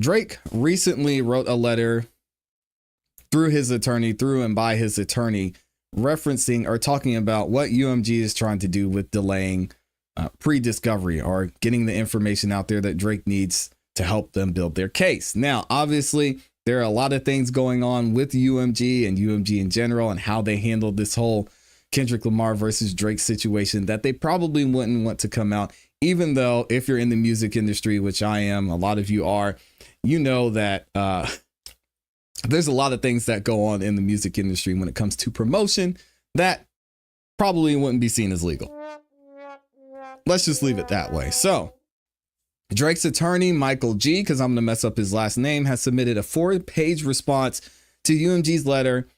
Drake recently wrote a letter through and by his attorney, referencing or talking about what UMG is trying to do with delaying pre-discovery or getting the information out there that Drake needs to help them build their case. Now, obviously, there are a lot of things going on with UMG and UMG in general and how they handled this whole Kendrick Lamar versus Drake situation that they probably wouldn't want to come out, even though if you're in the music industry, which I am, a lot of you are, you know that there's a lot of things that go on in the music industry when it comes to promotion that probably wouldn't be seen as legal. Let's just leave it that way. So Drake's attorney, Michael G, because I'm going to mess up his last name, has submitted a 4-page response to UMG's letter.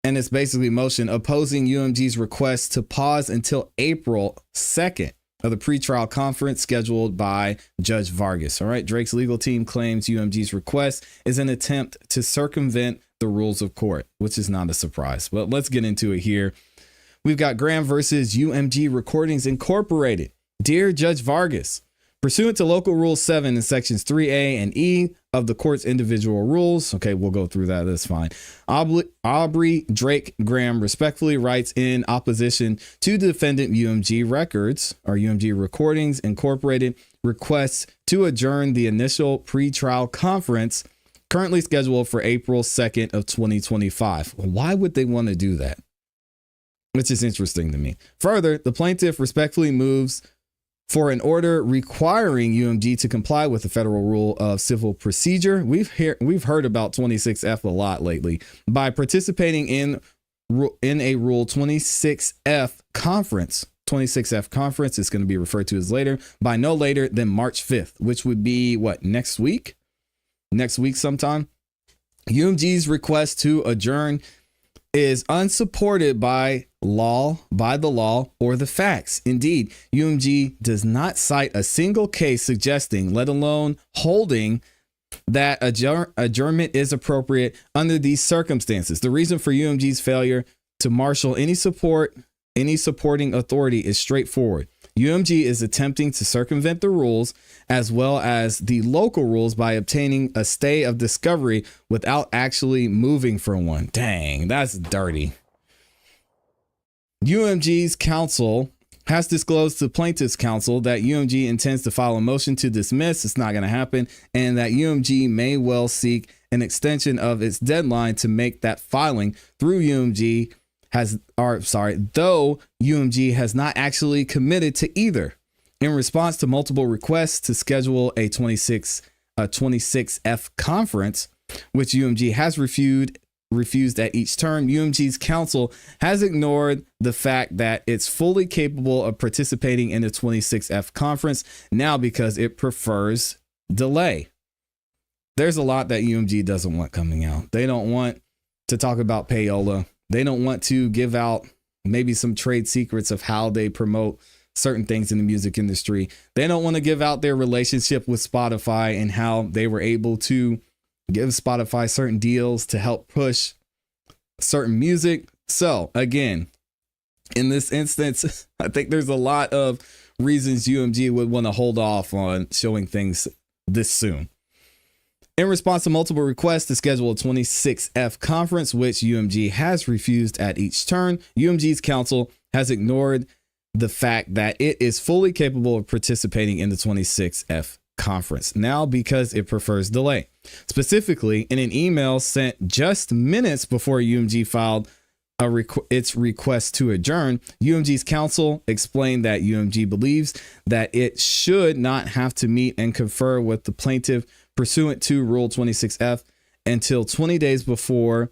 And it's basically motion opposing UMG's request to pause until April 2nd of the pretrial conference scheduled by Judge Vargas. All right. Drake's legal team claims UMG's request is an attempt to circumvent the rules of court, which is not a surprise. But let's get into it here. We've got Graham versus UMG Recordings Incorporated. Dear Judge Vargas, pursuant to Local Rule 7 in Sections 3A and E of the court's individual rules. Okay, we'll go through that. That's fine. Aubrey Drake Graham respectfully writes in opposition to defendant UMG Records or UMG Recordings Incorporated requests to adjourn the initial pretrial conference currently scheduled for April 2nd of 2025. Why would they want to do that? Which is interesting to me. Further, the plaintiff respectfully moves for an order requiring UMG to comply with the federal rule of civil procedure. We've heard about 26F a lot lately. By participating in a Rule 26F conference, 26F conference is going to be referred to as later, by no later than March 5th, which would be what, next week? Next week sometime. UMG's request to adjourn is unsupported by the law or the facts. Indeed, UMG does not cite a single case suggesting, let alone holding, that adjournment is appropriate under these circumstances. The reason for UMG's failure to marshal any supporting authority is straightforward. UMG is attempting to circumvent the rules as well as the local rules by obtaining a stay of discovery without actually moving for one. Dang, that's dirty. UMG's counsel has disclosed to plaintiff's counsel that UMG intends to file a motion to dismiss. It's not going to happen. And that UMG may well seek an extension of its deadline to make that filing through UMG though UMG has not actually committed to either. In response to multiple requests to schedule a 26F conference, which UMG has refused at each turn, UMG's counsel has ignored the fact that it's fully capable of participating in the 26F conference now because it prefers delay. There's a lot that UMG doesn't want coming out. They don't want to talk about payola. They don't want to give out maybe some trade secrets of how they promote certain things in the music industry. They don't want to give out their relationship with Spotify and how they were able to give Spotify certain deals to help push certain music. So again, in this instance, I think there's a lot of reasons UMG would want to hold off on showing things this soon. In response to multiple requests to schedule a 26F conference, which UMG has refused at each turn, UMG's counsel has ignored the fact that it is fully capable of participating in the 26F conference now because it prefers delay. Specifically, in an email sent just minutes before UMG filed its request to adjourn, UMG's counsel explained that UMG believes that it should not have to meet and confer with the plaintiff pursuant to Rule 26F until 20 days before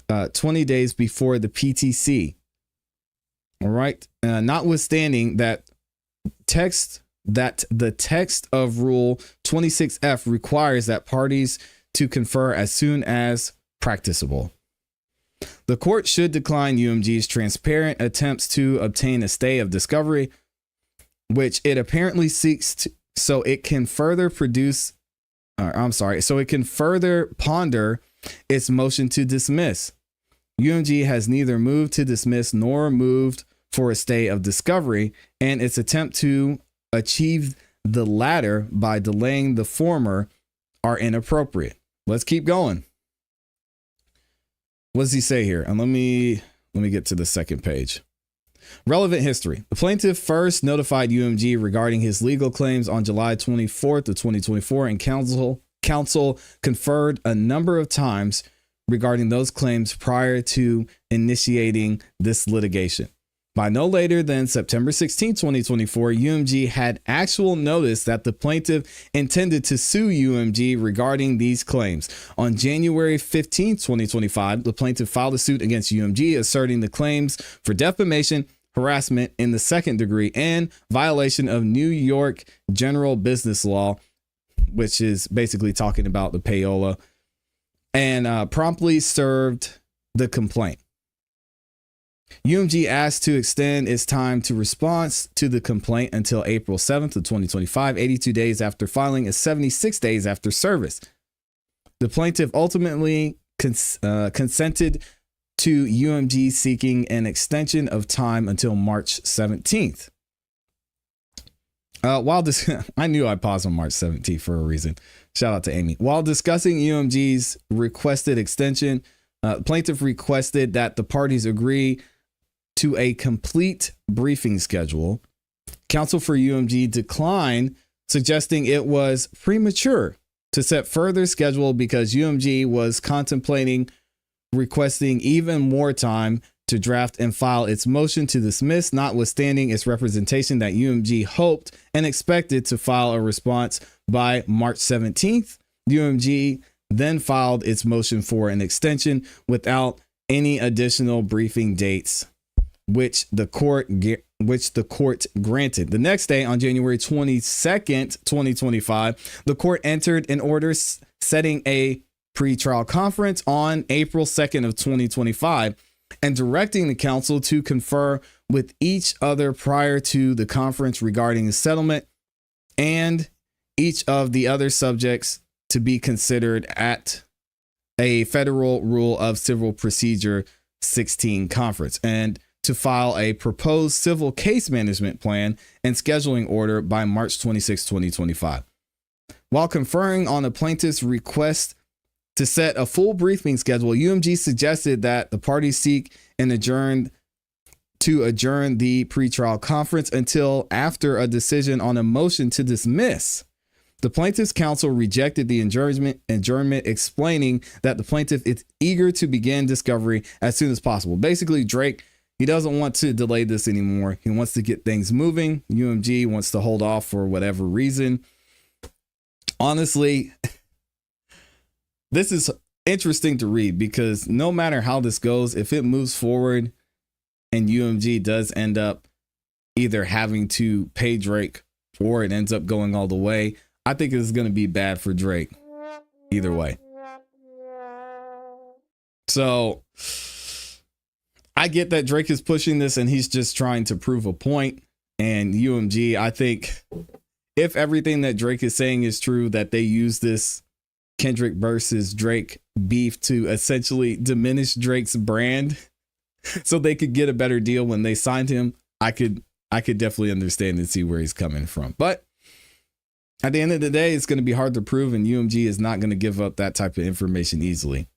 the PTC. All right. Notwithstanding that the text of Rule 26F requires that parties to confer as soon as practicable. The court should decline UMG's transparent attempts to obtain a stay of discovery, which it apparently seeks to, so it can further ponder its motion to dismiss. UMG has neither moved to dismiss nor moved for a stay of discovery, and its attempt to achieve the latter by delaying the former are inappropriate. Let's keep going. What does he say here? And let me get to the second page. Relevant history. The plaintiff first notified UMG regarding his legal claims on July 24th of 2024, and counsel conferred a number of times regarding those claims prior to initiating this litigation. By no later than September 16, 2024, UMG had actual notice that the plaintiff intended to sue UMG regarding these claims. On January 15, 2025, the plaintiff filed a suit against UMG asserting the claims for defamation, harassment in the second degree, and violation of New York general business law, which is basically talking about the payola, and promptly served the complaint. UMG asked to extend its time to response to the complaint until April 7th of 2025, 82 days after filing and 76 days after service. The plaintiff ultimately consented to UMG seeking an extension of time until March 17th. I knew I paused on March 17th for a reason. Shout out to Amy. While discussing UMG's requested extension, plaintiff requested that the parties agree to a complete briefing schedule. Counsel for UMG declined, suggesting it was premature to set further schedule because UMG was contemplating requesting even more time to draft and file its motion to dismiss, notwithstanding its representation that UMG hoped and expected to file a response by March 17th. UMG then filed its motion for an extension without any additional briefing dates, which the court granted. The next day, on January 22nd, 2025, the court entered an order setting a pretrial conference on April 2nd of 2025 and directing the counsel to confer with each other prior to the conference regarding the settlement and each of the other subjects to be considered at a Federal Rule of Civil Procedure 16 conference, and to file a proposed civil case management plan and scheduling order by March 26, 2025. While conferring on the plaintiff's request to set a full briefing schedule, UMG suggested that the parties seek and adjourn the pretrial conference until after a decision on a motion to dismiss. The plaintiff's counsel rejected the adjournment, explaining that the plaintiff is eager to begin discovery as soon as possible. Basically, Drake, he doesn't want to delay this anymore. He wants to get things moving. UMG wants to hold off for whatever reason. Honestly, this is interesting to read because no matter how this goes, if it moves forward and UMG does end up either having to pay Drake or it ends up going all the way, I think it's going to be bad for Drake either way. So I get that Drake is pushing this and he's just trying to prove a point. And UMG, I think if everything that Drake is saying is true, that they use this Kendrick versus Drake beef to essentially diminish Drake's brand so they could get a better deal when they signed him, I could definitely understand and see where he's coming from. But at the end of the day, it's going to be hard to prove, and UMG is not going to give up that type of information easily.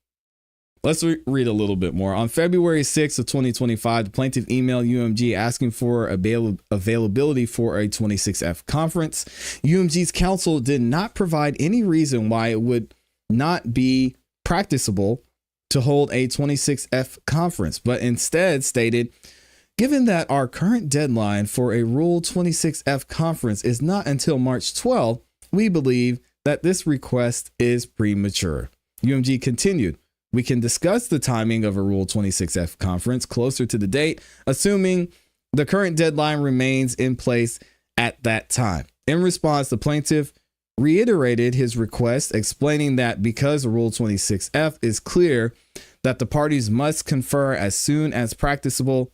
Let's read a little bit more. On February 6th of 2025, the plaintiff emailed UMG asking for availability for a 26F conference. UMG's counsel did not provide any reason why it would not be practicable to hold a 26F conference, but instead stated, given that our current deadline for a Rule 26F conference is not until March 12th, we believe that this request is premature. UMG continued, we can discuss the timing of a Rule 26F conference closer to the date, assuming the current deadline remains in place at that time. In response, the plaintiff reiterated his request, explaining that because Rule 26F is clear that the parties must confer as soon as practicable,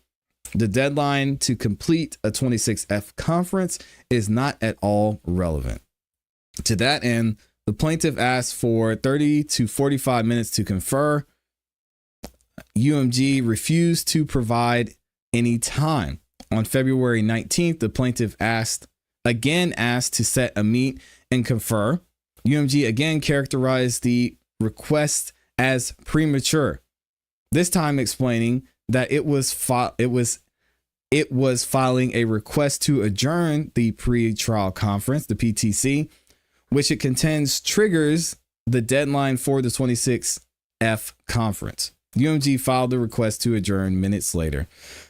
the deadline to complete a 26F conference is not at all relevant. To that end, the plaintiff asked for 30 to 45 minutes to confer. UMG refused to provide any time. On February 19th, the plaintiff asked again asked to set a meet and confer. UMG again characterized the request as premature, this time explaining that it was filing a request to adjourn the pre-trial conference, the PTC, which it contends triggers the deadline for the 26F conference. UMG filed the request to adjourn minutes later.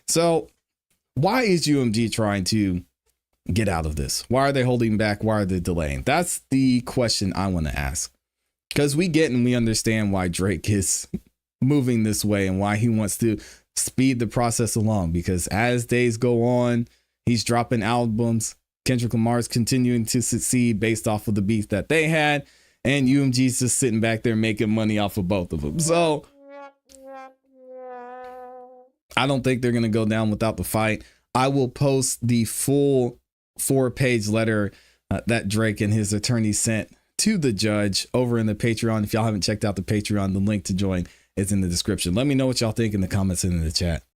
So why is UMG trying to get out of this? Why are they holding back? Why are they delaying? That's the question I want to ask, because we get and we understand why Drake is moving this way and why he wants to speed the process along, because as days go on, he's dropping albums. Kendrick Lamar's continuing to succeed based off of the beef that they had, and UMG's just sitting back there making money off of both of them. So I don't think they're going to go down without the fight. I will post the full 4-page letter that Drake and his attorney sent to the judge over in the Patreon. If y'all haven't checked out the Patreon, the link to join is in the description. Let me know what y'all think in the comments and in the chat.